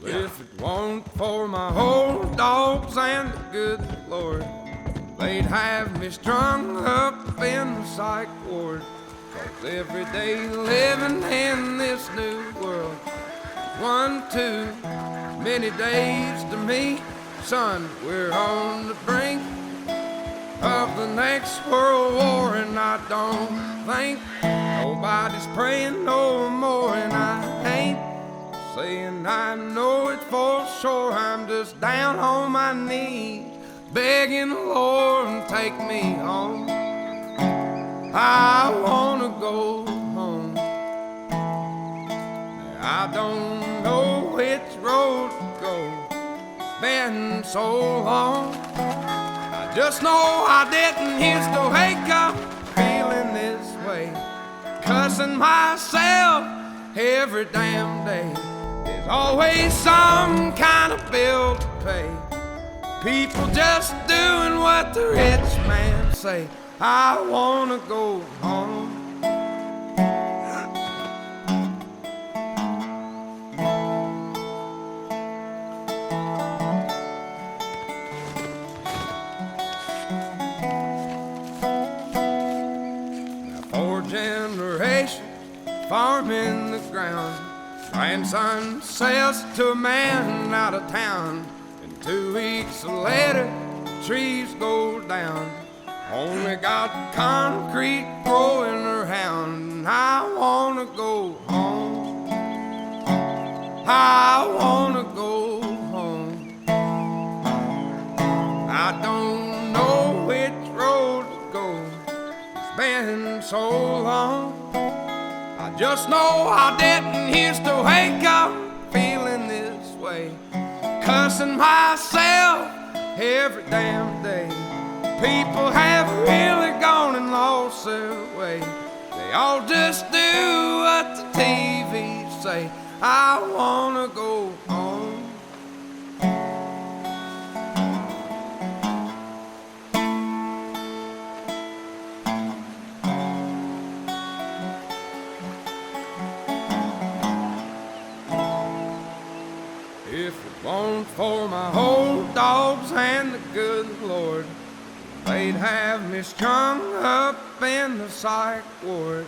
If it weren't for my old dogs and the good Lord, they'd have me strung up in the psych ward. 'Cause every day living in this new world, one too many days to me. Son, we're on the brink of the next world war, and I don't think nobody's praying no more. And I ain't saying I know it for sure. I'm just down on my knees begging the Lord to take me home. I wanna go home. I don't know which road to go. It's been so long. I just know I didn't used to wake up feeling this way, cussing myself every damn day. There's always some kind of bill to pay. People just doing what the rich man say. I wanna go home. Now 4 generations farming the ground. Grandson sells to a man out of town. And 2 weeks later, the trees go down. Only got concrete growing around. I wanna go home. I wanna go home. I don't know which road to go. It's been so long. I just know I didn't used to wake up feeling this way, cussing myself every damn day. People have really gone and lost their way. They all just do what the TV say. I wanna go home. If it weren't for my old dogs and the good Lord, they'd have me strung up in the psych ward.